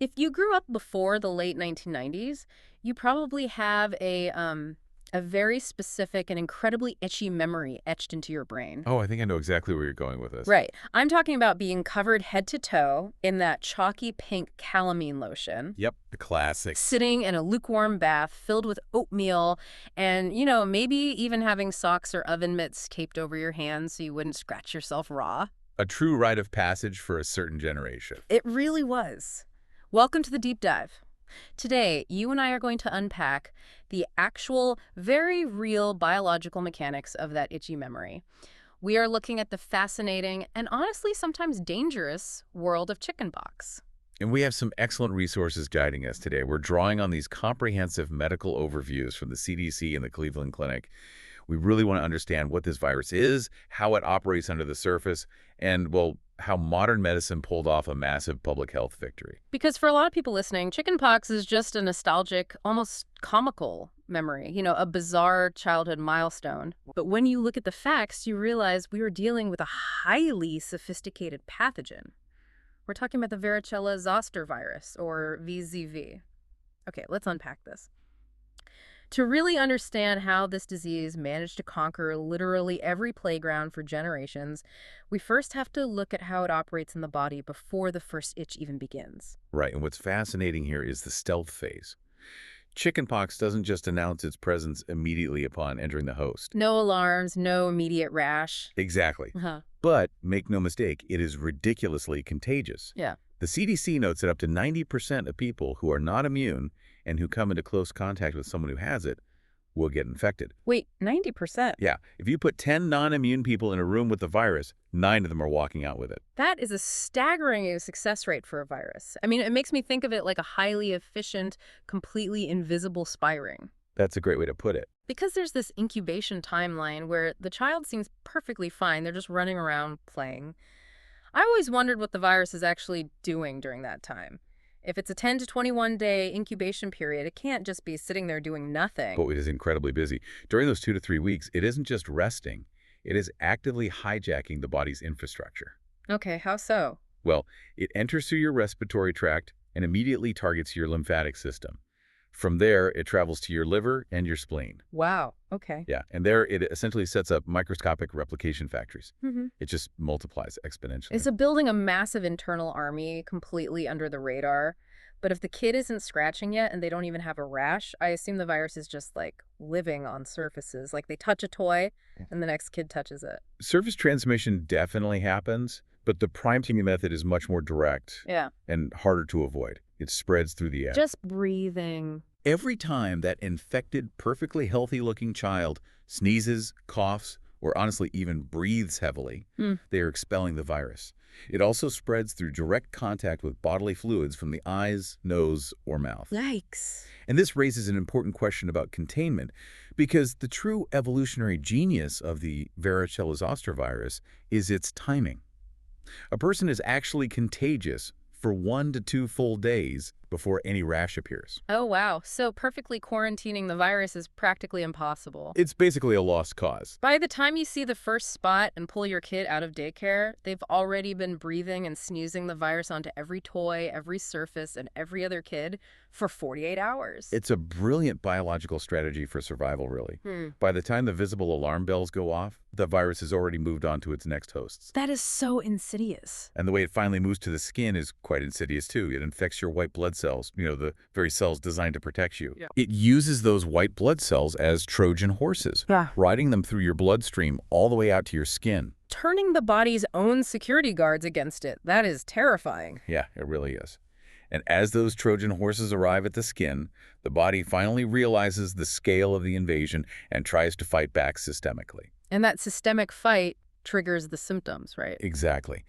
If you grew up before the late 1990s, you probably have a very specific and incredibly itchy memory etched into your brain. Oh, I think I know exactly where you're going with this. Right. I'm talking about being covered head to toe in that chalky pink calamine lotion, Yep, the classic. sitting in a lukewarm bath filled with oatmeal, and, maybe even having socks or oven mitts taped over your hands so you wouldn't scratch yourself raw. A true rite of passage for a certain generation. It really was. Welcome to the deep dive. Today, you and I are going to unpack the actual, very real biological mechanics of that itchy memory. We are looking at the fascinating and honestly sometimes dangerous world of chickenpox. And we have some excellent resources guiding us today. We're drawing on these comprehensive medical overviews from the CDC and the Cleveland Clinic. We really want to understand what this virus is, how it operates under the surface, and, well, how modern medicine pulled off a massive public health victory. Because for a lot of people listening, chickenpox is just a nostalgic, almost comical memory, a bizarre childhood milestone. But when you look at the facts, you realize we were dealing with a highly sophisticated pathogen. We're talking about the varicella zoster virus, or VZV. Okay, let's unpack this. To really understand how this disease managed to conquer literally every playground for generations, we first have to look at how it operates in the body before the first itch even begins. Right, and what's fascinating here is the stealth phase. Chickenpox doesn't just announce its presence immediately upon entering the host. No alarms, no immediate rash. Exactly. Uh-huh. But, make no mistake, it is ridiculously contagious. Yeah. The CDC notes that up to 90% of people who are not immune and who come into close contact with someone who has it will get infected. Wait, 90%? Yeah, if you put 10 non-immune people in a room with the virus, 9 of them are walking out with it. That is a staggering success rate for a virus. I mean, it makes me think of it like a highly efficient, completely invisible spy ring. That's a great way to put it. Because there's this incubation timeline where the child seems perfectly fine. They're just running around playing. I always wondered what the virus is actually doing during that time. If it's a 10 to 21 day incubation period, it can't just be sitting there doing nothing. But it is incredibly busy. During those 2 to 3 weeks, it isn't just resting. It is actively hijacking the body's infrastructure. Okay, how so? Well, it enters through your respiratory tract and immediately targets your lymphatic system. From there, it travels to your liver and your spleen. Wow, okay. Yeah, and there it essentially sets up microscopic replication factories. Mm-hmm. It just multiplies exponentially. It's building a massive internal army completely under the radar. But if the kid isn't scratching yet and they don't even have a rash, I assume the virus is just like living on surfaces. Like they touch a toy and the next kid touches it. Surface transmission definitely happens, but the priming method is much more direct Yeah. and harder to avoid. It spreads through the air. Just breathing. Every time that infected, perfectly healthy-looking child sneezes, coughs, or honestly even breathes heavily, they are expelling the virus. It also spreads through direct contact with bodily fluids from the eyes, nose, or mouth. Yikes. And this raises an important question about containment, because the true evolutionary genius of the varicella zoster virus is its timing. A person is actually contagious for 1 to 2 full days before any rash appears. Oh, wow. So perfectly quarantining the virus is practically impossible. It's basically a lost cause. By the time you see the first spot and pull your kid out of daycare, they've already been breathing and sneezing the virus onto every toy, every surface, and every other kid for 48 hours. It's a brilliant biological strategy for survival, really. By the time the visible alarm bells go off, the virus has already moved on to its next hosts. That is so insidious. And the way it finally moves to the skin is quite insidious, too. It infects your white blood cells, the very cells designed to protect you. Yeah. It uses those white blood cells as Trojan horses, riding them through your bloodstream all the way out to your skin. Turning the body's own security guards against it. That is terrifying. Yeah, it really is. And as those Trojan horses arrive at the skin, the body finally realizes the scale of the invasion and tries to fight back systemically. And that systemic fight triggers the symptoms, right? Exactly.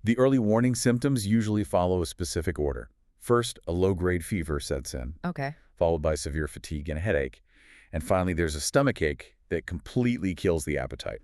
The early warning symptoms usually follow a specific order. First, a low-grade fever sets in, Okay. followed by severe fatigue and headache. And finally, there's a stomachache that completely kills the appetite.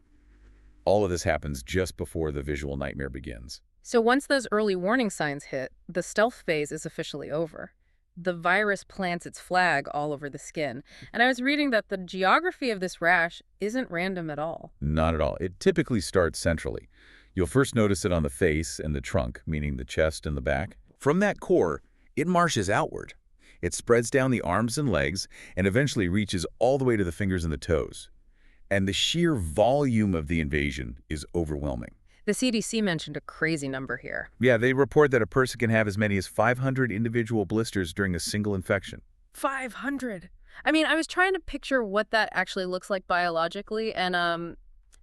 All of this happens just before the visual nightmare begins. So once those early warning signs hit, the stealth phase is officially over. The virus plants its flag all over the skin. And I was reading that the geography of this rash isn't random at all. Not at all. It typically starts centrally. You'll first notice it on the face and the trunk, meaning the chest and the back. From that core, It marches outward. It spreads down the arms and legs and eventually reaches all the way to the fingers and the toes. And the sheer volume of the invasion is overwhelming. The CDC mentioned a crazy number here. Yeah, they report that a person can have as many as 500 individual blisters during a single infection. 500. I mean, I was trying to picture what that actually looks like biologically, and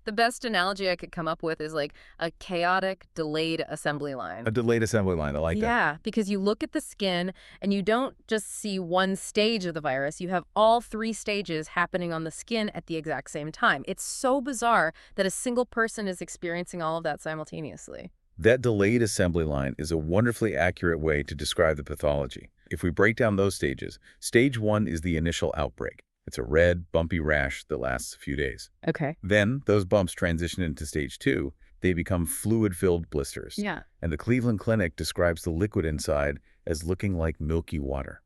the best analogy I could come up with is like a chaotic, delayed assembly line. A delayed assembly line, I like that. Yeah, because you look at the skin and you don't just see one stage of the virus. You have all three stages happening on the skin at the exact same time. It's so bizarre that a single person is experiencing all of that simultaneously. That delayed assembly line is a wonderfully accurate way to describe the pathology. If we break down those stages, stage 1 is the initial outbreak. It's a red, bumpy rash that lasts a few days. Okay. Then those bumps transition into stage 2. They become fluid-filled blisters. Yeah. And the Cleveland Clinic describes the liquid inside as looking like milky water.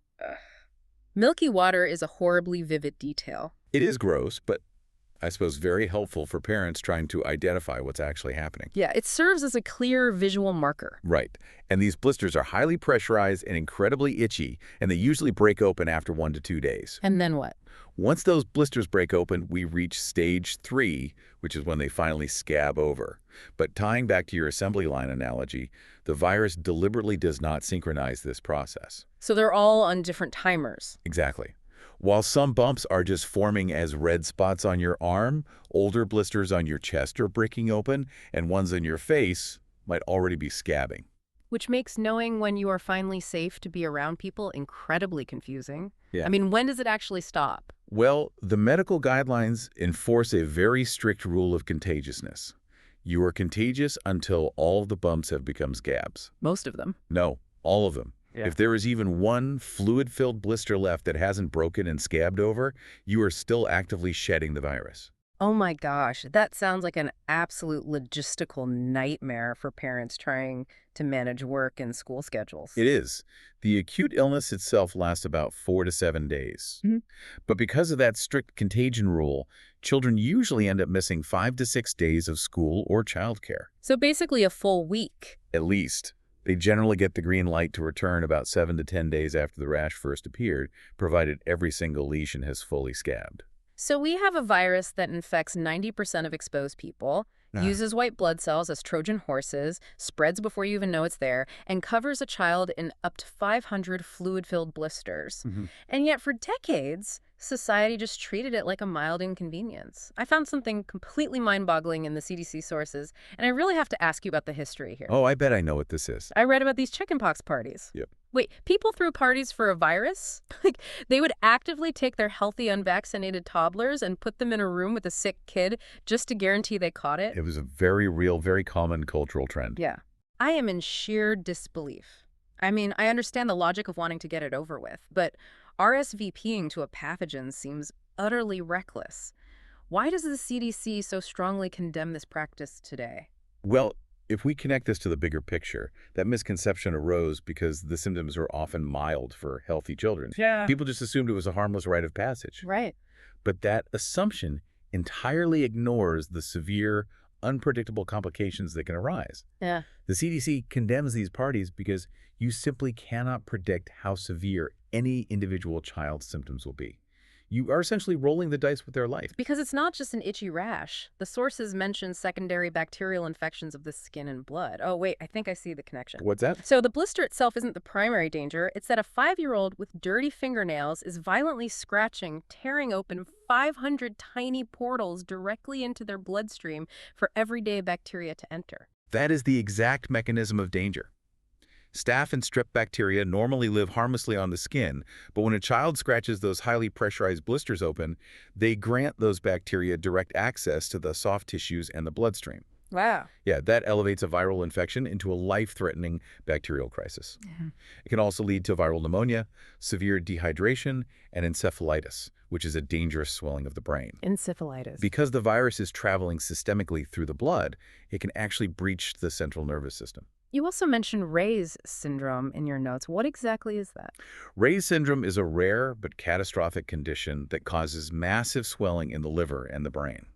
Milky water is a horribly vivid detail. It is gross, but I suppose very helpful for parents trying to identify what's actually happening. Yeah, it serves as a clear visual marker. Right. And these blisters are highly pressurized and incredibly itchy, and they usually break open after 1 to 2 days. And then what? Once those blisters break open, we reach stage 3, which is when they finally scab over. But tying back to your assembly line analogy, the virus deliberately does not synchronize this process. So they're all on different timers. Exactly. While some bumps are just forming as red spots on your arm, older blisters on your chest are breaking open, and ones on your face might already be scabbing. Which makes knowing when you are finally safe to be around people incredibly confusing. Yeah. I mean, when does it actually stop? Well, the medical guidelines enforce a very strict rule of contagiousness. You are contagious until all of the bumps have become scabs. Most of them. No, all of them. Yeah. If there is even one fluid-filled blister left that hasn't broken and scabbed over, you are still actively shedding the virus. Oh my gosh, that sounds like an absolute logistical nightmare for parents trying to manage work and school schedules. It is. The acute illness itself lasts about 4 to 7 days. Mhm. But because of that strict contagion rule, children usually end up missing 5 to 6 days of school or childcare. So basically a full week. At least. They generally get the green light to return about 7 to 10 days after the rash first appeared, provided every single lesion has fully scabbed. So we have a virus that infects 90% of exposed people, uses white blood cells as Trojan horses, spreads before you even know it's there, and covers a child in up to 500 fluid-filled blisters. And yet for decades, society just treated it like a mild inconvenience. I found something completely mind-boggling in the CDC sources, and I really have to ask you about the history here. Oh, I bet I know what this is. I read about these chickenpox parties. Yep. Wait, people threw parties for a virus? Like, they would actively take their healthy, unvaccinated toddlers and put them in a room with a sick kid just to guarantee they caught it? It was a very real, very common cultural trend. Yeah. I am in sheer disbelief. I mean, I understand the logic of wanting to get it over with, but RSVPing to a pathogen seems utterly reckless. Why does the CDC so strongly condemn this practice today? Well, if we connect this to the bigger picture, that misconception arose because the symptoms were often mild for healthy children. Yeah. People just assumed it was a harmless rite of passage. Right. But that assumption entirely ignores the severe, unpredictable complications that can arise. Yeah. The CDC condemns these parties because you simply cannot predict how severe any individual child's symptoms will be. You are essentially rolling the dice with their life. Because it's not just an itchy rash. The sources mention secondary bacterial infections of the skin and blood. Oh, wait, I think I see the connection. What's that? So the blister itself isn't the primary danger. It's that a 5-year-old with dirty fingernails is violently scratching, tearing open 500 tiny portals directly into their bloodstream for everyday bacteria to enter. That is the exact mechanism of danger. Staph and strep bacteria normally live harmlessly on the skin, but when a child scratches those highly pressurized blisters open, they grant those bacteria direct access to the soft tissues and the bloodstream. Wow. Yeah, that elevates a viral infection into a life-threatening bacterial crisis. It can also lead to viral pneumonia, severe dehydration, and encephalitis, which is a dangerous swelling of the brain. Encephalitis. Because the virus is traveling systemically through the blood, it can actually breach the central nervous system. You also mentioned Ray's syndrome in your notes. What exactly is that? Ray's syndrome is a rare but catastrophic condition that causes massive swelling in the liver and the brain.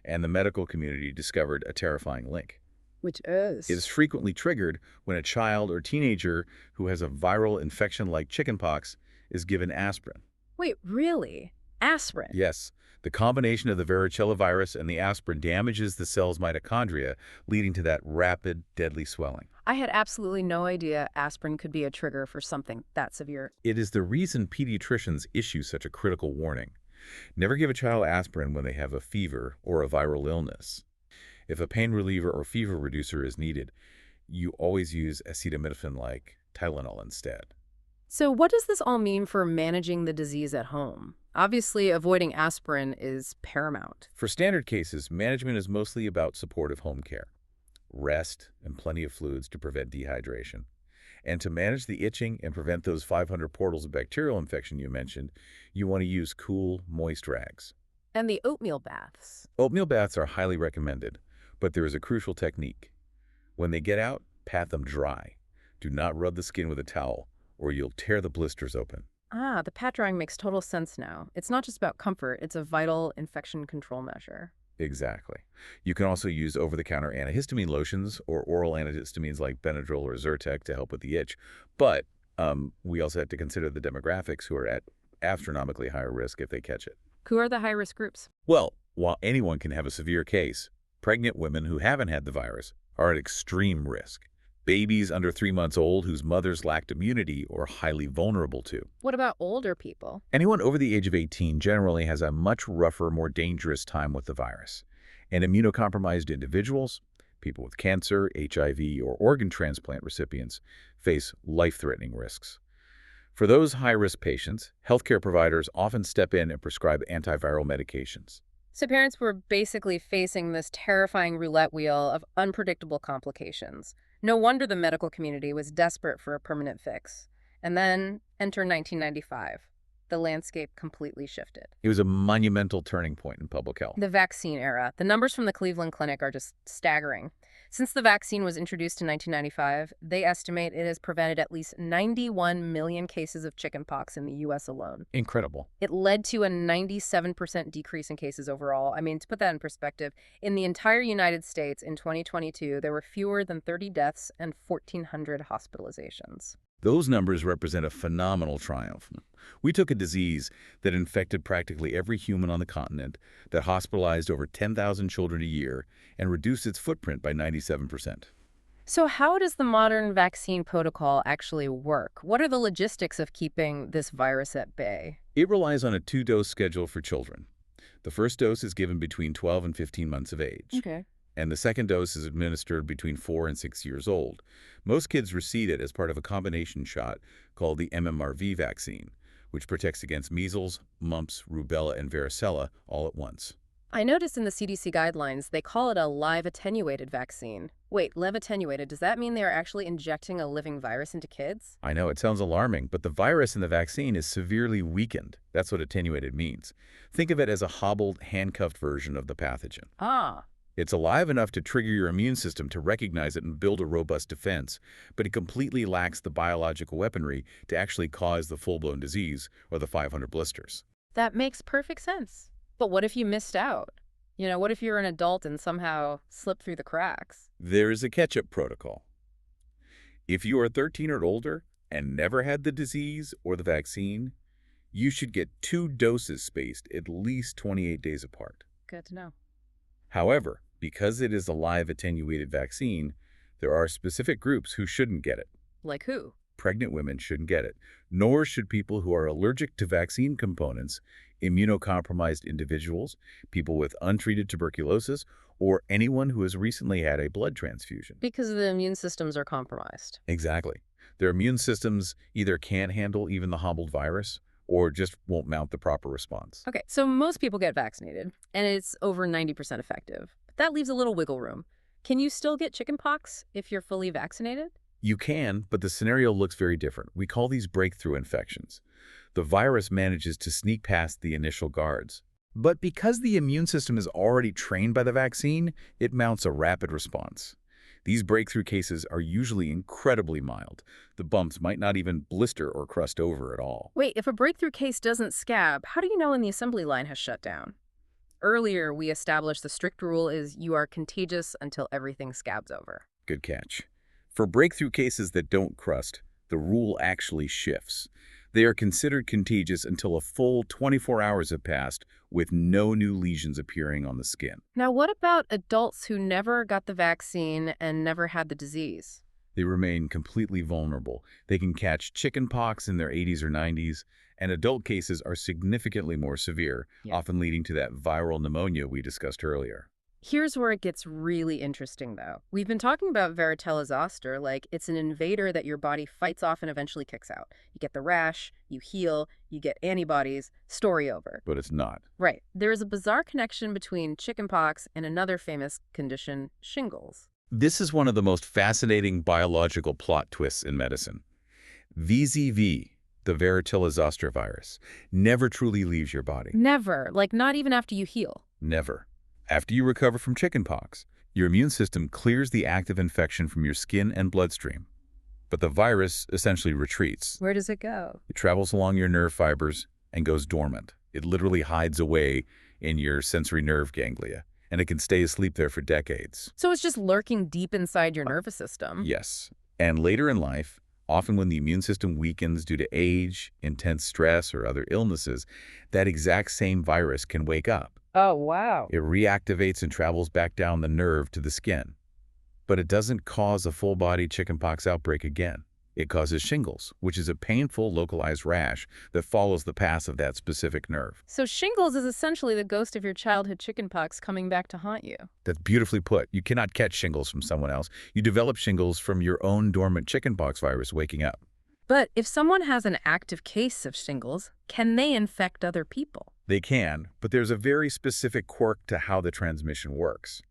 And the medical community discovered a terrifying link. Which It is is? frequently triggered when a child or teenager who has a viral infection like chickenpox is given aspirin. Wait, really? Aspirin? Yes, the combination of the varicella virus and the aspirin damages the cell's mitochondria, leading to that rapid, deadly swelling. I had absolutely no idea aspirin could be a trigger for something that severe. It is the reason pediatricians issue such a critical warning. Never give a child aspirin when they have a fever or a viral illness. If a pain reliever or fever reducer is needed, you always use acetaminophen like Tylenol instead. So what does this all mean for managing the disease at home? Obviously, avoiding aspirin is paramount. For standard cases, management is mostly about supportive home care, rest, and plenty of fluids to prevent dehydration. And to manage the itching and prevent those 500 portals of bacterial infection you mentioned, you want to use cool, moist rags. And the oatmeal baths. Oatmeal baths are highly recommended, but there is a crucial technique. When they get out, pat them dry. Do not rub the skin with a towel, or you'll tear the blisters open. Ah, the pat drying makes total sense now. It's not just about comfort, it's a vital infection control measure. Exactly. You can also use over-the-counter antihistamine lotions or oral antihistamines like Benadryl or Zyrtec to help with the itch. But we also have to consider the demographics who are at astronomically higher risk if they catch it. Who are the high-risk groups? Well, while anyone can have a severe case, pregnant women who haven't had the virus are at extreme risk. Babies under 3 months old whose mothers lacked immunity or highly vulnerable to. What about older people? Anyone over the age of 18 generally has a much rougher, more dangerous time with the virus. And immunocompromised individuals, people with cancer, HIV, or organ transplant recipients, face life-threatening risks. For those high-risk patients, healthcare providers often step in and prescribe antiviral medications. So parents were basically facing this terrifying roulette wheel of unpredictable complications. No wonder the medical community was desperate for a permanent fix. And then enter 1995. The landscape completely shifted. It was a monumental turning point in public health. The vaccine era. The numbers from the Cleveland Clinic are just staggering. Since the vaccine was introduced in 1995, they estimate it has prevented at least 91 million cases of chickenpox in the U.S. alone. Incredible. It led to a 97% decrease in cases overall. I mean, to put that in perspective, in the entire United States in 2022, there were fewer than 30 deaths and 1,400 hospitalizations. Those numbers represent a phenomenal triumph. We took a disease that infected practically every human on the continent, that hospitalized over 10,000 children a year, and reduced its footprint by 97%. So how does the modern vaccine protocol actually work? What are the logistics of keeping this virus at bay? It relies on a 2-dose schedule for children. The first dose is given between 12 and 15 months of age. Okay. And the second dose is administered between 4 and 6 years old. Most kids receive it as part of a combination shot called the MMRV vaccine, which protects against measles, mumps, rubella, and varicella all at once. I noticed in the CDC guidelines, they call it a live attenuated vaccine. Wait, live attenuated, does that mean they are actually injecting a living virus into kids? I know, it sounds alarming, but the virus in the vaccine is severely weakened. That's what attenuated means. Think of it as a hobbled, handcuffed version of the pathogen. Ah. It's alive enough to trigger your immune system to recognize it and build a robust defense, but it completely lacks the biological weaponry to actually cause the full-blown disease or the 500 blisters. That makes perfect sense. But what if you missed out? What if you're an adult and somehow slipped through the cracks? There is a catch-up protocol. If you are 13 or older and never had the disease or the vaccine, you should get 2 doses spaced at least 28 days apart. Good to know. However, because it is a live attenuated vaccine, there are specific groups who shouldn't get it. Like who? Pregnant women shouldn't get it, nor should people who are allergic to vaccine components, immunocompromised individuals, people with untreated tuberculosis, or anyone who has recently had a blood transfusion. Because the immune systems are compromised. Exactly. Their immune systems either can't handle even the hobbled virus or just won't mount the proper response. Okay, so most people get vaccinated, and it's over 90% effective. But that leaves a little wiggle room. Can you still get chickenpox if you're fully vaccinated? You can, but the scenario looks very different. We call these breakthrough infections. The virus manages to sneak past the initial guards. But because the immune system is already trained by the vaccine, it mounts a rapid response. These breakthrough cases are usually incredibly mild. The bumps might not even blister or crust over at all. Wait, if a breakthrough case doesn't scab, how do you know when the assembly line has shut down? Earlier, we established the strict rule is you are contagious until everything scabs over. Good catch. For breakthrough cases that don't crust, the rule actually shifts. They are considered contagious until a full 24 hours have passed with no new lesions appearing on the skin. Now, what about adults who never got the vaccine and never had the disease? They remain completely vulnerable. They can catch chickenpox in their 80s or 90s, and adult cases are significantly more severe, often leading to that viral pneumonia we discussed earlier. Here's where it gets really interesting, though. We've been talking about varicella zoster like it's an invader that your body fights off and eventually kicks out. You get the rash, you heal, you get antibodies, story over. But it's not. Right. There is a bizarre connection between chickenpox and another famous condition, shingles. This is one of the most fascinating biological plot twists in medicine. VZV, the varicella zoster virus, never truly leaves your body. Never. Like, not even after you heal. Never. After you recover from chickenpox, your immune system clears the active infection from your skin and bloodstream. But the virus essentially retreats. Where does it go? It travels along your nerve fibers and goes dormant. It literally hides away in your sensory nerve ganglia, and it can stay asleep there for decades. So it's just lurking deep inside your nervous system. Yes. And later in life, often when the immune system weakens due to age, intense stress, or other illnesses, that exact same virus can wake up. Oh, wow. It reactivates and travels back down the nerve to the skin. But it doesn't cause a full-body chickenpox outbreak again. It causes shingles, which is a painful localized rash that follows the path of that specific nerve. So shingles is essentially the ghost of your childhood chickenpox coming back to haunt you. That's beautifully put. You cannot catch shingles from someone else. You develop shingles from your own dormant chickenpox virus waking up. But if someone has an active case of shingles, can they infect other people? They can, but there's a very specific quirk to how the transmission works.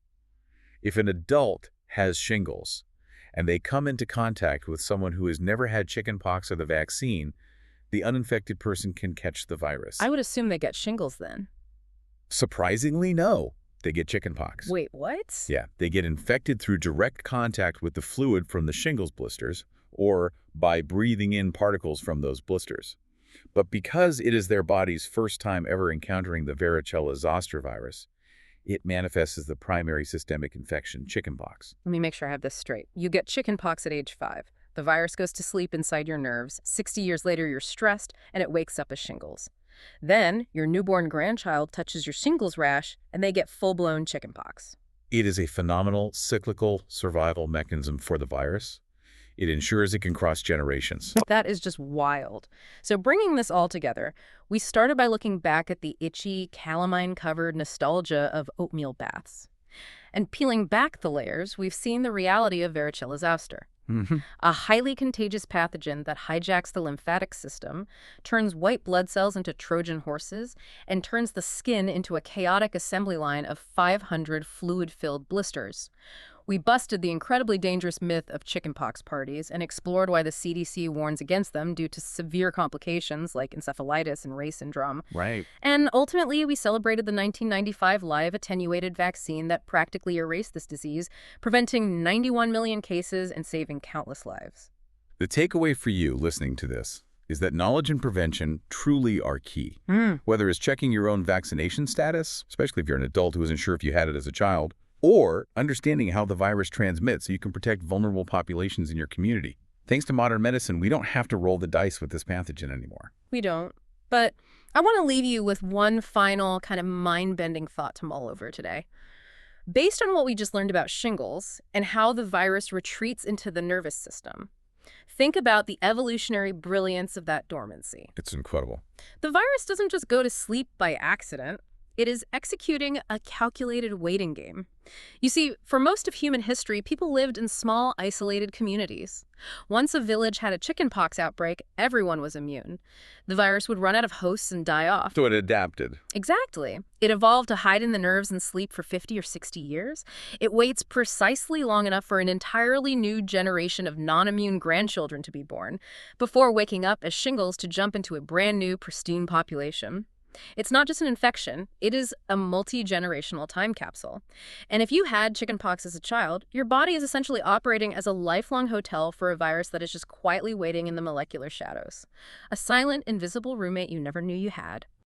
If an adult has shingles, and they come into contact with someone who has never had chickenpox or the vaccine, the uninfected person can catch the virus. I would assume they get shingles then. Surprisingly, no. They get chickenpox. Wait, what? Yeah, they get infected through direct contact with the fluid from the shingles blisters or by breathing in particles from those blisters. But because it is their body's first time ever encountering the varicella zoster virus, it manifests as the primary systemic infection, chickenpox. Let me make sure I have this straight. You get chickenpox at age 5. The virus goes to sleep inside your nerves. 60 years later, you're stressed, and it wakes up as shingles. Then, your newborn grandchild touches your shingles rash, and they get full-blown chickenpox. It is a phenomenal cyclical survival mechanism for the virus. It ensures it can cross generations. That is just wild. So bringing this all together, we started by looking back at the itchy, calamine-covered nostalgia of oatmeal baths. And peeling back the layers, we've seen the reality of varicella zoster. A highly contagious pathogen that hijacks the lymphatic system, turns white blood cells into Trojan horses, and turns the skin into a chaotic assembly line of 500 fluid-filled blisters. We busted the incredibly dangerous myth of chickenpox parties and explored why the CDC warns against them due to severe complications like encephalitis and Raynaud's syndrome. Right. And ultimately, we celebrated the 1995 live attenuated vaccine that practically erased this disease, preventing 91 million cases and saving countless lives. The takeaway for you listening to this is that knowledge and prevention truly are key. Whether it's checking your own vaccination status, especially if you're an adult who isn't sure if you had it as a child, or understanding how the virus transmits so you can protect vulnerable populations in your community. Thanks to modern medicine, we don't have to roll the dice with this pathogen anymore. We don't. But I want to leave you with one final kind of mind-bending thought to mull over today. Based on what we just learned about shingles and how the virus retreats into the nervous system, think about the evolutionary brilliance of that dormancy. It's incredible. The virus doesn't just go to sleep by accident. It is executing a calculated waiting game. You see, for most of human history, people lived in small, isolated communities. Once a village had a chickenpox outbreak, everyone was immune. The virus would run out of hosts and die off. So it adapted. Exactly. It evolved to hide in the nerves and sleep for 50 or 60 years. It waits precisely long enough for an entirely new generation of non-immune grandchildren to be born, before waking up as shingles to jump into a brand new, pristine population. It's not just an infection, it is a multi-generational time capsule. And if you had chickenpox as a child, your body is essentially operating as a lifelong hotel for a virus that is just quietly waiting in the molecular shadows. A silent, invisible roommate you never knew you had.